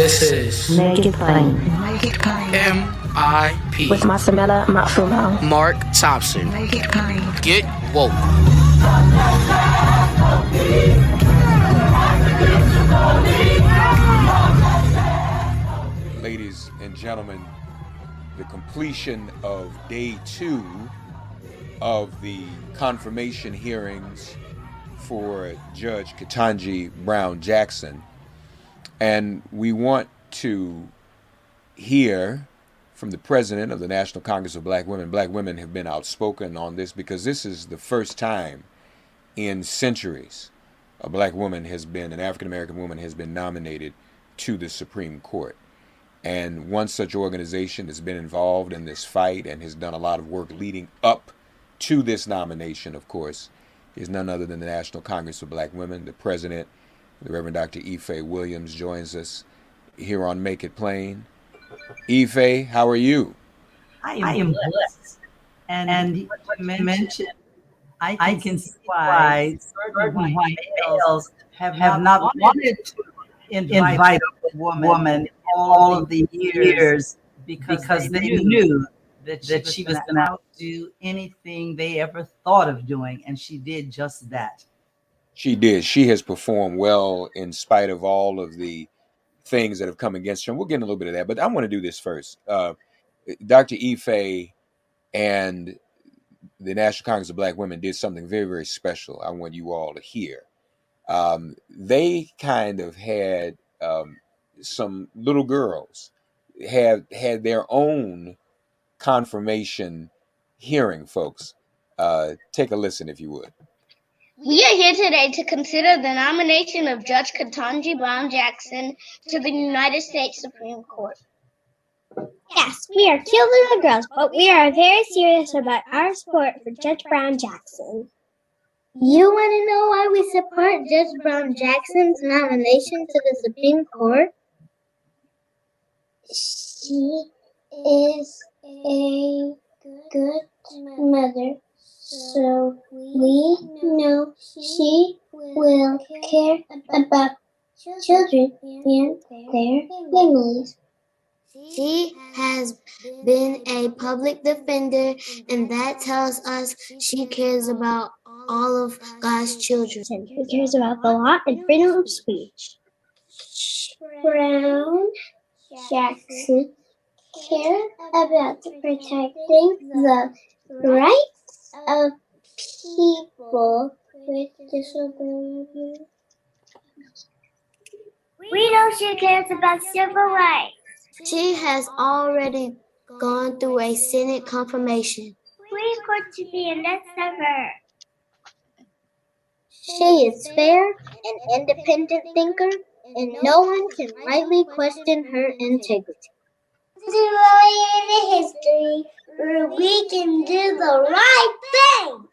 This is Make It Plain. Make It Plain. MIP With Masamela Matfumo. Mark Thompson. Make It Plain. Get woke. Ladies and gentlemen, the completion of day 2 of the confirmation hearings for Judge Ketanji Brown Jackson. And we want to hear from the president of the National Congress of Black Women. Black women have been outspoken on this because this is the first time in centuries a black woman has been, an African-American woman has been nominated to the Supreme Court. And one such organization has been involved in this fight and has done a lot of work leading up to this nomination, of course, is none other than the National Congress of Black Women. The president, the Reverend Dr. Faye Williams, joins us here on Make It Plain. Faye, how are you? I am blessed. And what you mentioned, I can see why certain white males have not wanted to invite a woman all of the years because they knew that she was going to outdo anything they ever thought of doing, and she did just that. She did. She has performed well in spite of all of the things that have come against her. And we'll get in a little bit of that, but I want to do this first. Dr. Faye and the National Congress of Black Women did something very, very special. I want you all to hear. They kind of had some little girls had their own confirmation hearing, folks. Take a listen if you would. We are here today to consider the nomination of Judge Ketanji Brown Jackson to the United States Supreme Court. Yes, we are cute little girls, but we are very serious about our support for Judge Brown Jackson. You want to know why we support Judge Brown Jackson's nomination to the Supreme Court? She is a good mother, so we know she will care about children and their families. She has been a public defender, and that tells us she cares about all of God's children. She cares about the law and freedom of speech. Brown Jackson cares about protecting the rights of people with disabilities. We know she cares about civil rights. She has already gone through a Senate confirmation. We're going to be in next summer. She is fair, an independent thinker, and no one can rightly question her integrity. This is really in the history where we can do the right thing.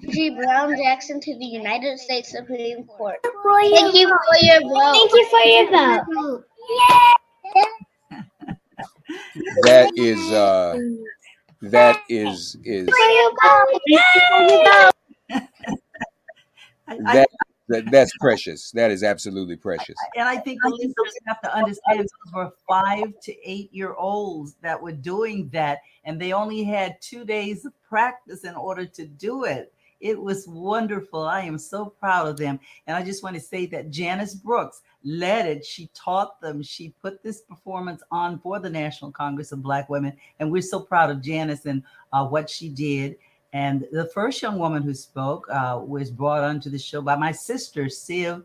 Judge Brown Jackson to the United States Supreme Court. Thank you for your vote. Thank you for your vote. Yay! That is that's precious. That is absolutely precious. And I think the listeners have to understand those were 5 to 8 year olds that were doing that, and they only had 2 days of practice in order to do it. It was wonderful. I am so proud of them. And I just want to say that Janice Brooks led it. She taught them. She put this performance on for the National Congress of Black Women. And we're so proud of Janice and what she did. And the first young woman who spoke was brought onto the show by my sister, Siv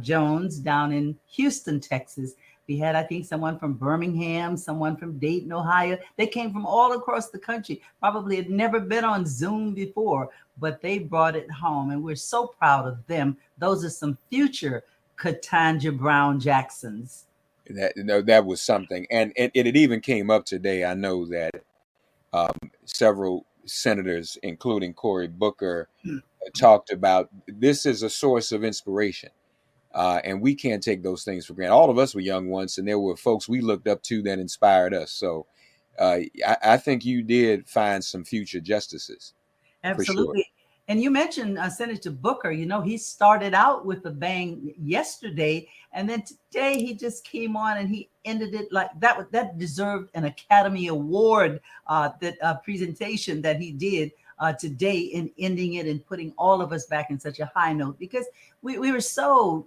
Jones, down in Houston, Texas. We had, I think, someone from Birmingham, someone from Dayton, Ohio. They came from all across the country, probably had never been on Zoom before, but they brought it home. And we're so proud of them. Those are some future Ketanji Brown Jacksons. That was something. And it even came up today. I know that several senators, including Cory Booker, talked about this is a source of inspiration. And we can't take those things for granted. All of us were young once, and there were folks we looked up to that inspired us. So I think you did find some future justices. Absolutely. And you mentioned Senator Booker. You know, he started out with a bang yesterday, and then today he just came on and he ended it like that. That deserved an Academy Award. That presentation that he did today in ending it and putting all of us back in such a high note, because we were so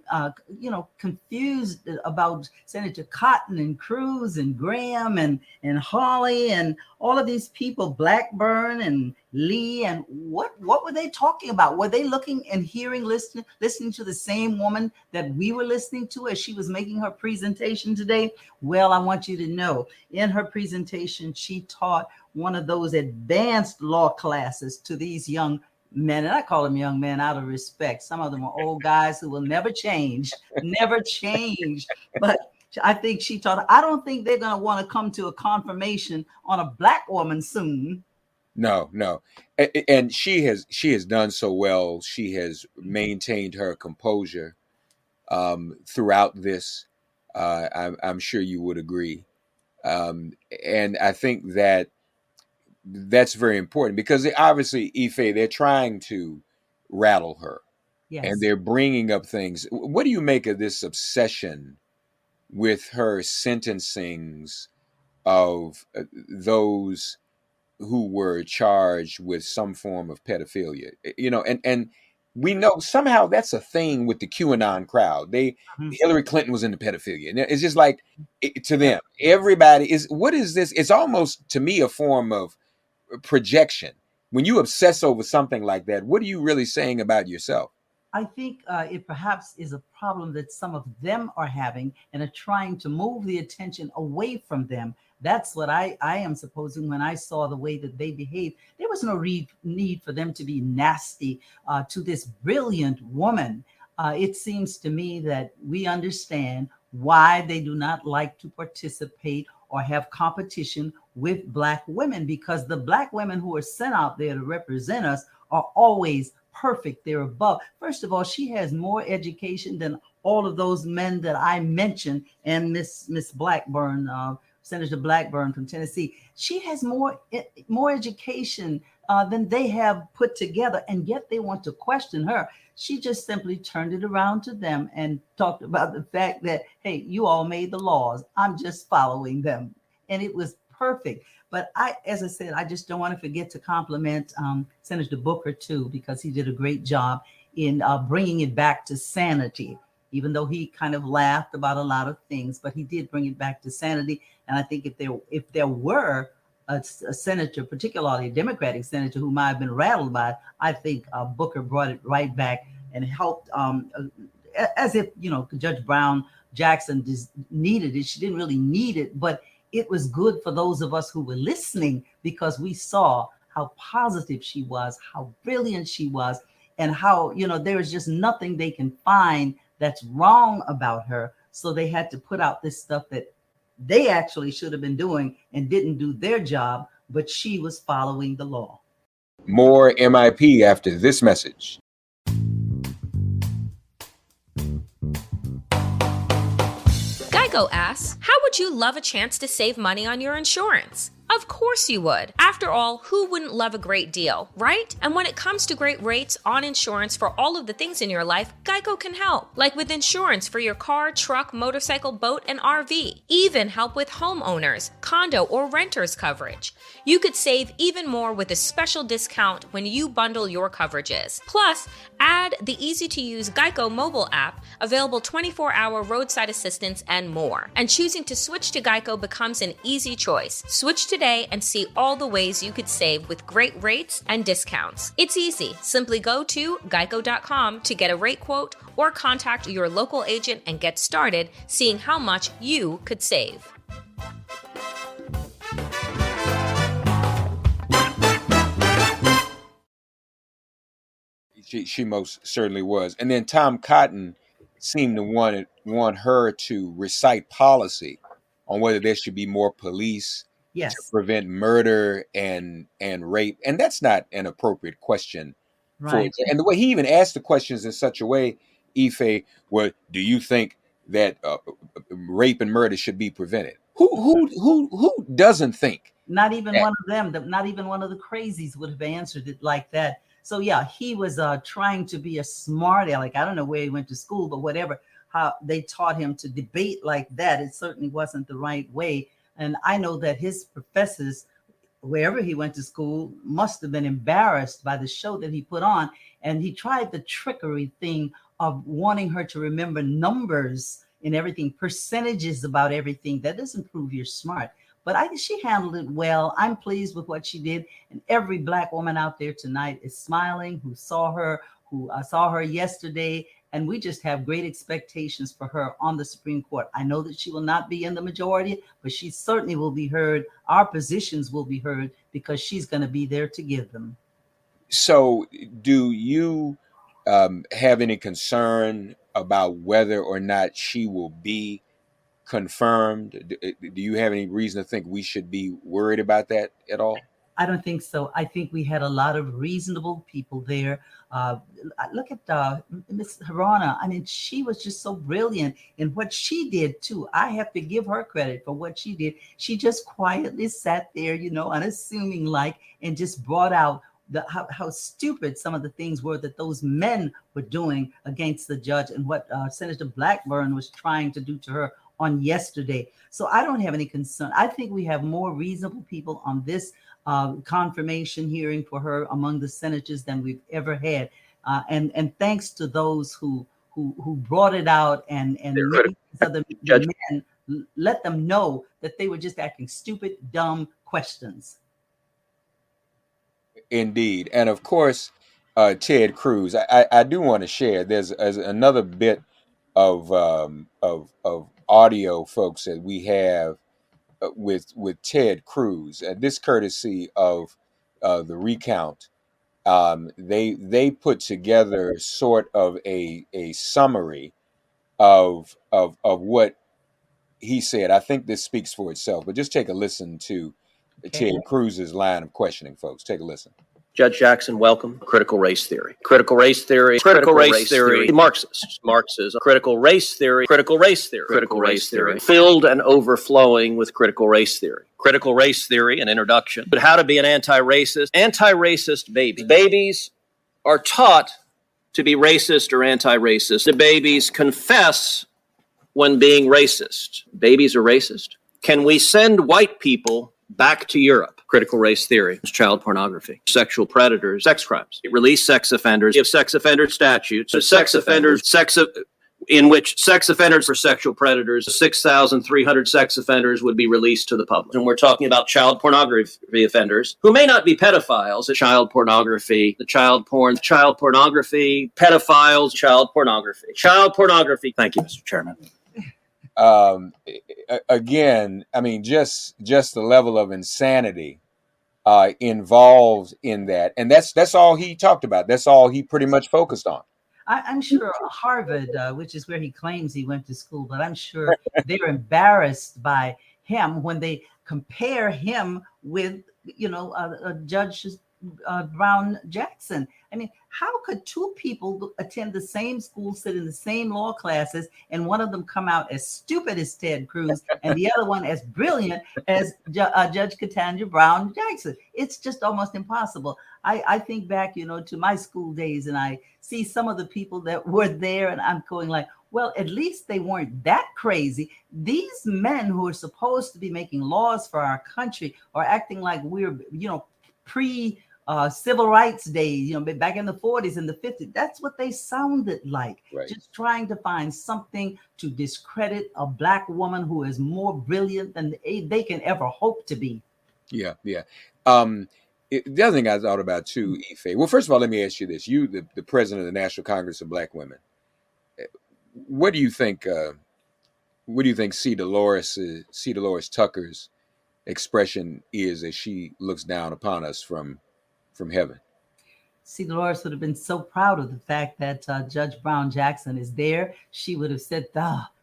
confused about Senator Cotton and Cruz and Graham and Hawley and all of these people, Blackburn and Lee, and what were they talking about? Were they looking and hearing, listening to the same woman that we were listening to as she was making her presentation today? Well, I want you to know, in her presentation, she taught one of those advanced law classes to these young men, and I call them young men out of respect. Some of them are old guys who will never change, never change. But I think she taught, I don't think they're going to want to come to a confirmation on a black woman soon. No. And she has done so well. She has maintained her composure throughout this. I'm sure you would agree. And I think that's very important, because obviously, Ife, they're trying to rattle her. Yes. And they're bringing up things. What do you make of this obsession with her sentencings of those who were charged with some form of pedophilia? You know, and we know somehow that's a thing with the QAnon crowd. Hillary Clinton was into pedophilia. And it's just like, to them, everybody is, what is this? It's almost, to me, a form of projection. When you obsess over something like that, what are you really saying about yourself? I think it perhaps is a problem that some of them are having and are trying to move the attention away from them. That's what I am supposing. When I saw the way that they behaved, there was no need for them to be nasty to this brilliant woman. It seems to me that we understand why they do not like to participate or have competition with black women, because the black women who are sent out there to represent us are always perfect. They're above. First of all, she has more education than all of those men that I mentioned, and Miss Blackburn, Senator Blackburn from Tennessee. She has more education than they have put together, and yet they want to question her. She just simply turned it around to them and talked about the fact that, hey, you all made the laws. I'm just following them. And it was perfect. But as I said, I just don't want to forget to compliment Senator Booker, too, because he did a great job in bringing it back to sanity, even though he kind of laughed about a lot of things, but he did bring it back to sanity. And I think if there were a senator, particularly a Democratic senator, who might have been rattled by it, I think Booker brought it right back and helped, as if, Judge Brown Jackson needed it. She didn't really need it, but it was good for those of us who were listening, because we saw how positive she was, how brilliant she was, and how, there is just nothing they can find that's wrong about her. So they had to put out this stuff that they actually should have been doing and didn't do their job, but she was following the law. More MIP after this message. Geico asks, how would you love a chance to save money on your insurance? Of course you would. After all, who wouldn't love a great deal, right? And when it comes to great rates on insurance for all of the things in your life, Geico can help. Like with insurance for your car, truck, motorcycle, boat, and RV. Even help with homeowners, condo, or renters coverage. You could save even more with a special discount when you bundle your coverages. Plus, add the easy-to-use Geico mobile app, available 24-hour roadside assistance, and more. And choosing to switch to Geico becomes an easy choice. Switch today and see all the ways you could save with great rates and discounts. It's easy. Simply go to geico.com to get a rate quote or contact your local agent and get started seeing how much you could save. She most certainly was. And then Tom Cotton seemed to want her to recite policy on whether there should be more police to prevent murder and rape. And that's not an appropriate question. Right. And the way he even asked the questions in such a way, Ife, well, do you think that rape and murder should be prevented? Who doesn't think? Not even one of them, not even one of the crazies would have answered it like that. So yeah, he was trying to be a smart aleck. I don't know where he went to school, but whatever, how they taught him to debate like that, it certainly wasn't the right way. And I know that his professors, wherever he went to school, must have been embarrassed by the show that he put on. And he tried the trickery thing of wanting her to remember numbers and everything, percentages about everything. That doesn't prove you're smart. But she handled it well. I'm pleased with what she did. And every Black woman out there tonight is smiling who saw her yesterday. And we just have great expectations for her on the Supreme Court. I know that she will not be in the majority, but she certainly will be heard. Our positions will be heard because she's going to be there to give them. So do you have any concern about whether or not she will be confirmed? Do you have any reason to think we should be worried about that at all? I don't think so. I think we had a lot of reasonable people there. Look at Miss Harana. I mean, she was just so brilliant in what she did too. I have to give her credit for what she did. She just quietly sat there, unassuming like, and just brought out how stupid some of the things were that those men were doing against the judge and what Senator Blackburn was trying to do to her on yesterday. So I don't have any concern. I think we have more reasonable people on this confirmation hearing for her among the senators than we've ever had. And thanks to those who brought it out and made these other men, let them know that they were just asking stupid, dumb questions. Indeed. And of course, Ted Cruz, I do want to share, there's another bit of audio, folks, that we have with Ted Cruz, and this courtesy of the recount. They put together sort of a summary of what he said. I think this speaks for itself, but just take a listen to Ted Cruz's line of questioning, folks. Take a listen. Judge Jackson, welcome. Critical race theory. Critical race theory. Critical race theory. Marxist. Marxism. Critical race theory. Critical race theory. Critical race theory. Filled and overflowing with critical race theory. Critical race theory, an introduction. But how to be an anti-racist. Anti-racist baby. Babies are taught to be racist or anti-racist. The babies confess when being racist. Babies are racist. Can we send white people back to Europe? Critical race theory, child pornography, sexual predators, sex crimes, release sex offenders, give sex offender statutes, in which sex offenders for sexual predators, 6,300 sex offenders would be released to the public. And we're talking about child pornography offenders who may not be pedophiles, child pornography, pedophiles, child pornography. Thank you, Mr. Chairman. Again, I mean, just the level of insanity involved in that, and that's all he talked about. That's all he pretty much focused on. I'm sure Harvard, which is where he claims he went to school, but I'm sure they're embarrassed by him when they compare him with, Judge Brown Jackson. I mean, how could two people attend the same school, sit in the same law classes, and one of them come out as stupid as Ted Cruz and the other one as brilliant as Judge Ketanji Brown Jackson? It's just almost impossible. I think back, to my school days, and I see some of the people that were there, and I'm going like, well, at least they weren't that crazy. These men who are supposed to be making laws for our country are acting like we're, pre civil rights days, back in the 40s and the 50s. That's what they sounded like. Right. Just trying to find something to discredit a Black woman who is more brilliant than they can ever hope to be. Yeah. The other thing I thought about too, Faye. Well, first of all, let me ask you this: you, the president of the National Congress of Black Women, what do you think? What do you think C. Dolores Tucker's expression is as she looks down upon us from heaven? See, Dolores would have been so proud of the fact that Judge Brown Jackson is there. She would have said,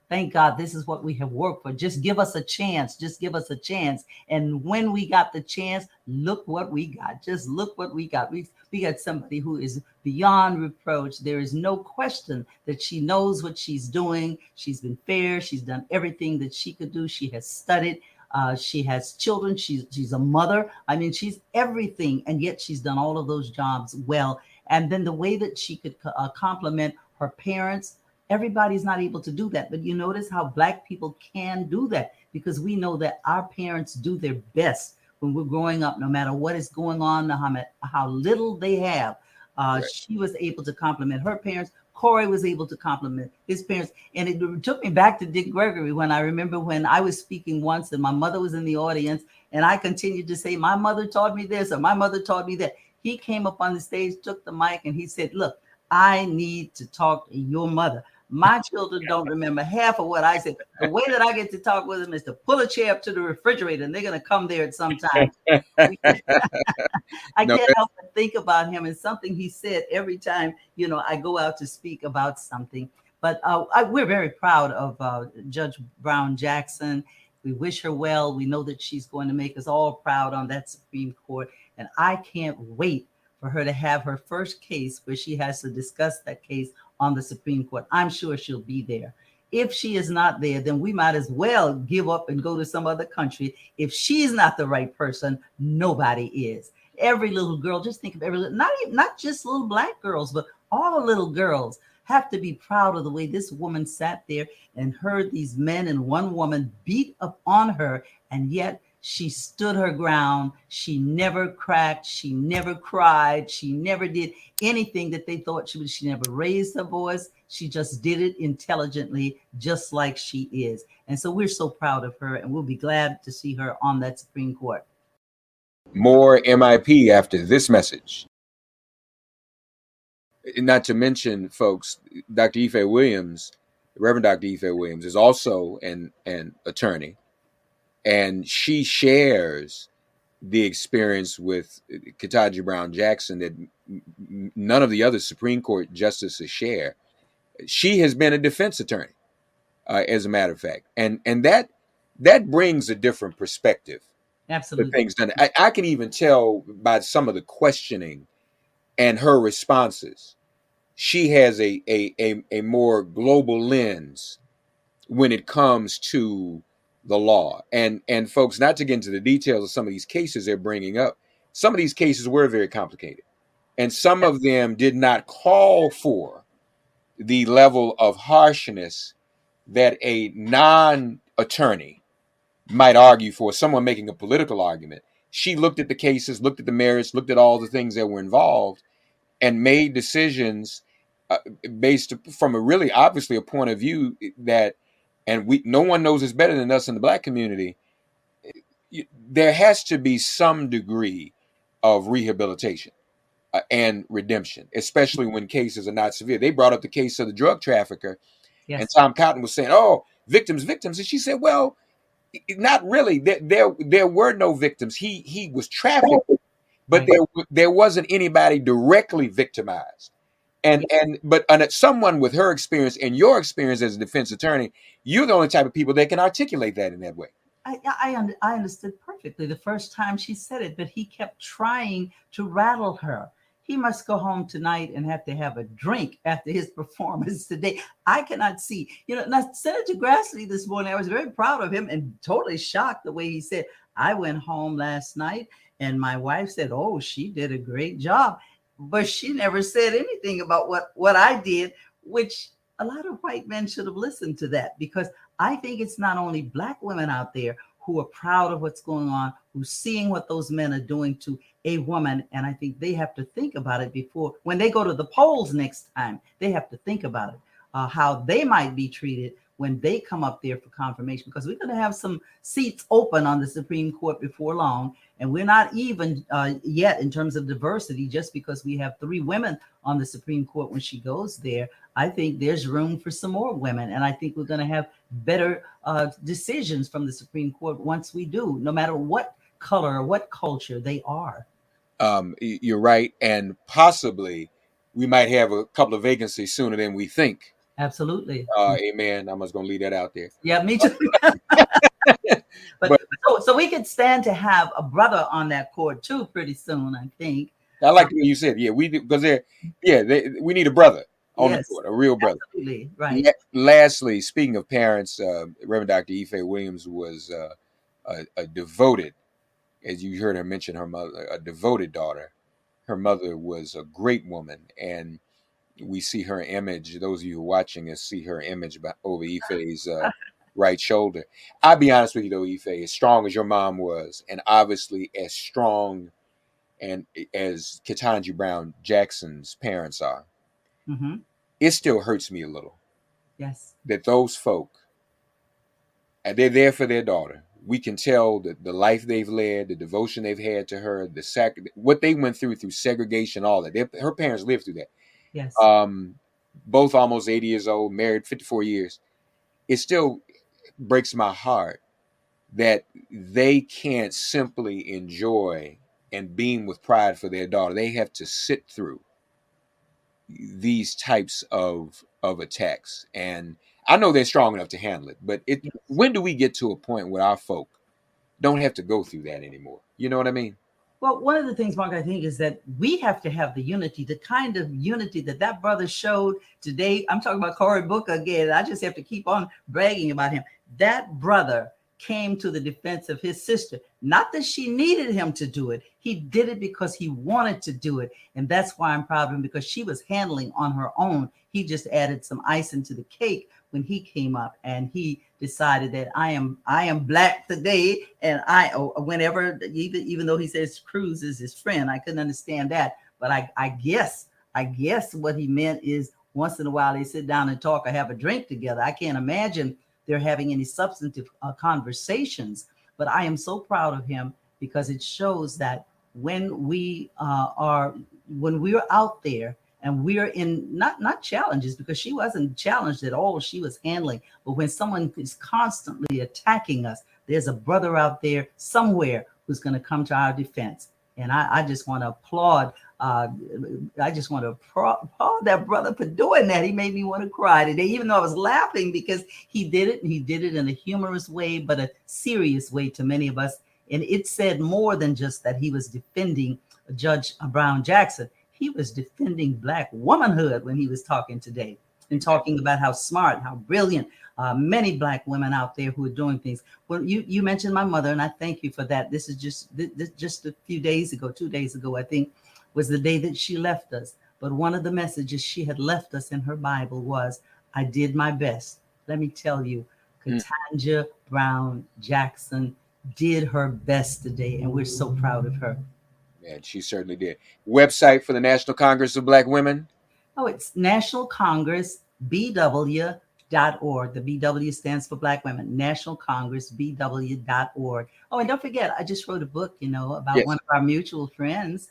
thank God, this is what we have worked for. Just give us a chance. Just give us a chance. And when we got the chance, look what we got. Just look what we got. We got somebody who is beyond reproach. There is no question that she knows what she's doing. She's been fair. She's done everything that she could do. She has studied. She has children. She's a mother. I mean, she's everything. And yet she's done all of those jobs well. And then the way that she could compliment her parents, everybody's not able to do that. But you notice how Black people can do that, because we know that our parents do their best when we're growing up, no matter what is going on, how little they have. She was able to compliment her parents. Corey was able to compliment his parents. And it took me back to Dick Gregory, when I remember when I was speaking once and my mother was in the audience, and I continued to say, my mother taught me this, or my mother taught me that. He came up on the stage, took the mic, and he said, look, I need to talk to your mother. My children don't remember half of what I said. The way that I get to talk with them is to pull a chair up to the refrigerator, and they're going to come there at some time. I can't help but think about him and something he said every time, I go out to speak about something. But we're very proud of Judge Brown Jackson. We wish her well. We know that she's going to make us all proud on that Supreme Court. And I can't wait for her to have her first case where she has to discuss that case on the Supreme Court. I'm sure she'll be there. If she is not there, then we might as well give up and go to some other country. If she's not the right person, nobody is. Every little girl, just think of not just little Black girls, but all little girls have to be proud of the way this woman sat there and heard these men and one woman beat up on her, and yet she stood her ground. She never cracked. She never cried. She never did anything that they thought she would. She never raised her voice. She just did it intelligently, just like she is. And so we're so proud of her, and we'll be glad to see her on that Supreme Court. More MIP after this message. Not to mention, folks, Dr. Faye Williams, Reverend Dr. Faye Williams, is also an attorney. And she shares the experience with Ketanji Brown Jackson that none of the other Supreme Court justices share. She has been a defense attorney, as a matter of fact. And that brings a different perspective. Absolutely. To things done. I can even tell by some of the questioning and her responses, she has a more global lens when it comes to the law. And folks, not to get into the details of some of these cases they're bringing up, some of these cases were very complicated. And some of them did not call for the level of harshness that a non-attorney might argue for, someone making a political argument. She looked at the cases, looked at the merits, looked at all the things that were involved, and made decisions based from a really obviously a point of view that, and no one knows this better than us in the Black community, there has to be some degree of rehabilitation and redemption, especially when cases are not severe. They brought up the case of the drug trafficker, yes. And Tom Cotton was saying, oh, victims. And she said, well, not really. There were no victims. He was trafficked, but there wasn't anybody directly victimized. But someone with her experience and your experience as a defense attorney, you're the only type of people that can articulate that in that way. I understood perfectly the first time she said it, but he kept trying to rattle her. He must go home tonight and have to have a drink after his performance today. I cannot see. Now, Senator Grassley this morning, I was very proud of him and totally shocked the way he said, I went home last night and my wife said, oh, she did a great job. But she never said anything about what I did, which a lot of white men should have listened to that, because I think it's not only Black women out there who are proud of what's going on, who's seeing what those men are doing to a woman. And I think they have to think about it before, when they go to the polls next time, they have to think about it, how they might be treated when they come up there for confirmation, because we're going to have some seats open on the Supreme Court before long. And we're not even yet in terms of diversity, just because we have 3 women on the Supreme Court when she goes there. I think there's room for some more women. And I think we're going to have better decisions from the Supreme Court once we do, no matter what color or what culture they are. You're right. And possibly we might have a couple of vacancies sooner than we think. Absolutely. Amen. I'm just going to leave that out there. Yeah, me too. but so we could stand to have a brother on that court too pretty soon, I think. I like the way you said, yeah, we do, because we need a brother on the court, a real brother. Absolutely, right. Lastly, speaking of parents, Reverend Dr. Faye Williams was a devoted, as you heard her mention her mother, a devoted daughter her mother was a great woman, and we see her image. Those of you who are watching us see her image over Ife's right shoulder. I'll be honest with you though, Ife, as strong as your mom was, and obviously as strong and as Ketanji Brown Jackson's parents are, Mm-hmm. it still hurts me a little. Yes. That those folk, and they're there for their daughter. We can tell that the life they've led, the devotion they've had to her, what they went through segregation, all that. Her parents lived through that. Yes. Both almost 80 years old, married 54 years. It still breaks my heart that they can't simply enjoy and beam with pride for their daughter. They have to sit through these types of attacks. And I know they're strong enough to handle it, but when do we get to a point where our folk don't have to go through that anymore? You know what I mean? Well, one of the things, Mark, I think is that we have to have the unity, the kind of unity that brother showed today. I'm talking about Cory Booker again. I just have to keep on bragging about him. That brother came to the defense of his sister. Not that she needed him to do it. He did it because he wanted to do it. And that's why I'm proud of him, because she was handling on her own. He just added some icing to the cake when he came up, and he decided that I am black today. And whenever, even though he says Cruz is his friend, I couldn't understand that. But I guess what he meant is once in a while they sit down and talk or have a drink together. I can't imagine they're having any substantive conversations, but I am so proud of him because it shows that when we are out there and we're in not challenges, because she wasn't challenged at all, she was handling, but when someone is constantly attacking us, there's a brother out there somewhere who's going to come to our defense. And I just want to applaud. I just want to applaud that brother for doing that. He made me want to cry today, even though I was laughing because he did it. And he did it in a humorous way, but a serious way to many of us. And it said more than just that he was defending Judge Brown Jackson. He was defending Black womanhood when he was talking today and talking about how smart, how brilliant, many Black women out there who are doing things. Well, you mentioned my mother, and I thank you for that. This is just a few days ago, 2 days ago, I think, was the day that she left us. But one of the messages she had left us in her Bible was, I did my best. Let me tell you, Ketanji Brown Jackson did her best today, and we're so proud of her. Man, she certainly did. Website for the National Congress of Black Women? Oh, it's National Congress BW.org. The BW stands for Black Women. National Congress BW.org. Oh, and don't forget, I just wrote a book, about one of our mutual friends,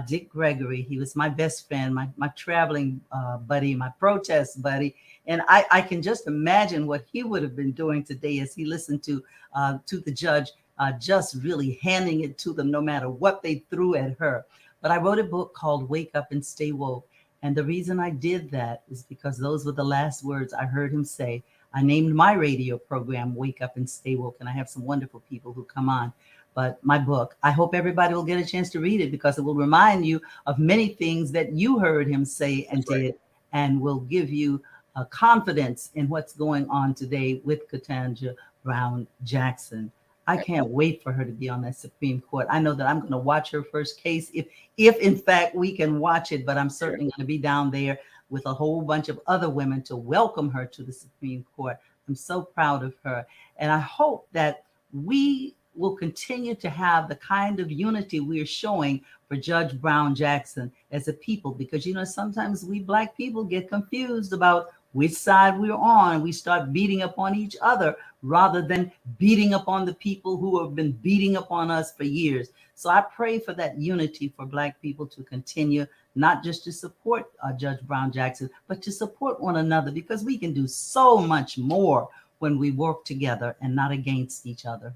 Dick Gregory. He was my best friend, my traveling buddy, my protest buddy. And I can just imagine what he would have been doing today as he listened to the judge just really handing it to them no matter what they threw at her. But I wrote a book called Wake Up and Stay Woke. And the reason I did that is because those were the last words I heard him say. I named my radio program Wake Up and Stay Woke, and I have some wonderful people who come on. But my book, I hope everybody will get a chance to read it because it will remind you of many things that you heard him say and did, and will give you confidence in what's going on today with Ketanji Brown Jackson. I can't wait for her to be on that Supreme Court. I know that I'm going to watch her first case if in fact we can watch it, but I'm certainly going to be down there with a whole bunch of other women to welcome her to the Supreme Court. I'm so proud of her. And I hope that we will continue to have the kind of unity we're showing for Judge Brown Jackson as a people, because, sometimes we Black people get confused about which side we're on, and we start beating up on each other rather than beating up on the people who have been beating up on us for years. So I pray for that unity for Black people to continue, not just to support Judge Brown Jackson, but to support one another, because we can do so much more when we work together and not against each other.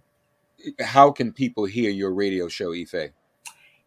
How can people hear your radio show, Ife?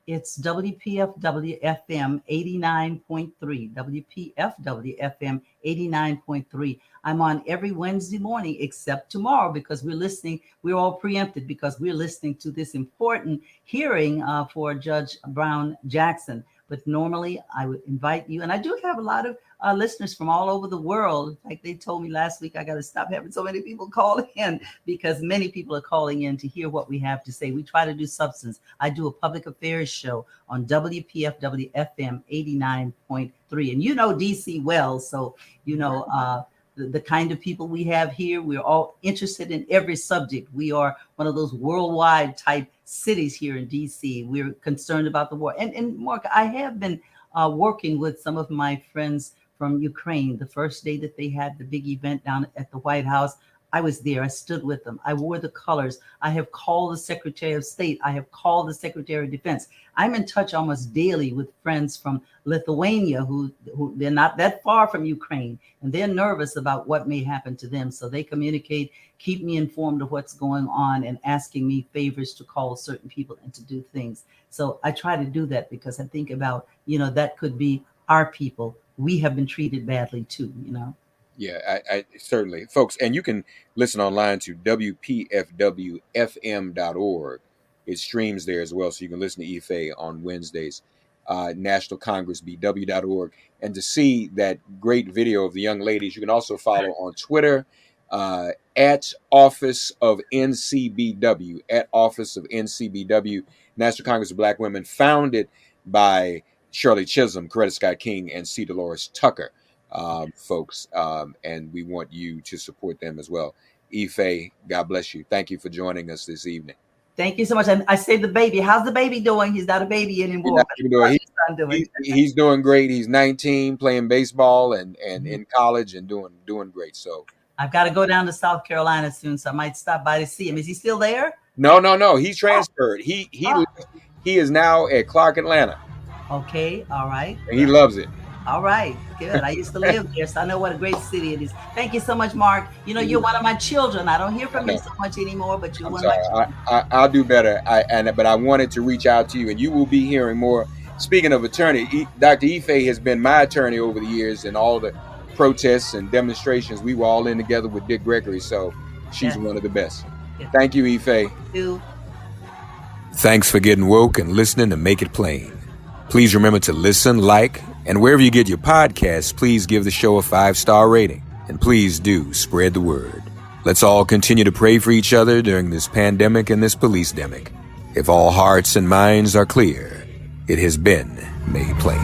It's WPFW FM 89.3, WPFW FM 89.3. I'm on every Wednesday morning except tomorrow because we're all preempted because we're listening to this important hearing for Judge Brown Jackson. But normally I would invite you. And I do have a lot of listeners from all over the world. Like they told me last week, I got to stop having so many people call in because many people are calling in to hear what we have to say. We try to do substance. I do a public affairs show on WPFW FM 89.3. And you know DC well, so you know the kind of people we have here. We're all interested in every subject. We are one of those worldwide type cities here in DC. We're concerned about the war. And Mark, I have been working with some of my friends from Ukraine. The first day that they had the big event down at the White House, I was there. I stood with them. I wore the colors. I have called the Secretary of State. I have called the Secretary of Defense. I'm in touch almost daily with friends from Lithuania who they're not that far from Ukraine, and they're nervous about what may happen to them. So they communicate, keep me informed of what's going on, and asking me favors to call certain people and to do things. So I try to do that because I think about, that could be our people. We have been treated badly too, Yeah, I certainly, folks, and you can listen online to WPFWFM.org. It streams there as well, so you can listen to Ife on Wednesdays. NationalCongressBW.org, and to see that great video of the young ladies, you can also follow on Twitter at Office of NCBW, at Office of NCBW, National Congress of Black Women, founded by Shirley Chisholm, Coretta Scott King, and C. Dolores Tucker. Folks, and we want you to support them as well. Ife, God bless you. Thank you for joining us this evening. Thank you so much. And I saved the baby. How's the baby doing? He's not a baby anymore. He's doing great. He's 19, playing baseball and in college and doing great. So I've got to go down to South Carolina soon, so I might stop by to see him. Is he still there? No. He's transferred. He is now at Clark Atlanta. Okay, all right. And he loves it. All right, good. I used to live there, so I know what a great city it is. Thank you so much, Mark. You're one of my children. I don't hear from you so much anymore, but you're one of my children. I'll do better. But I wanted to reach out to you, and you will be hearing more. Speaking of attorney, Dr. Ife has been my attorney over the years, and all the protests and demonstrations. We were all in together with Dick Gregory, so she's one of the best. Yes. Thank you, Ife. Thank you. Thanks for getting woke and listening to Make It Plain. Please remember to listen, like, and wherever you get your podcasts, please give the show a 5-star rating. And please do spread the word. Let's all continue to pray for each other during this pandemic and this police-demic. If all hearts and minds are clear, it has been made plain.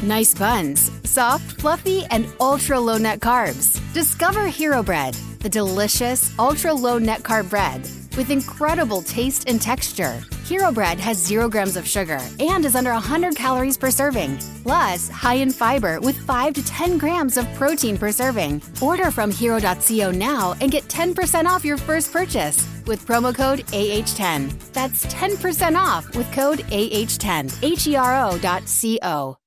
Nice buns, soft, fluffy, and ultra-low net carbs. Discover Hero Bread, the delicious ultra-low net carb bread with incredible taste and texture. Hero Bread has 0 grams of sugar and is under 100 calories per serving, plus high in fiber with 5 to 10 grams of protein per serving. Order from hero.co now and get 10% off your first purchase with promo code AH10. That's 10% off with code AH10, HERO.co.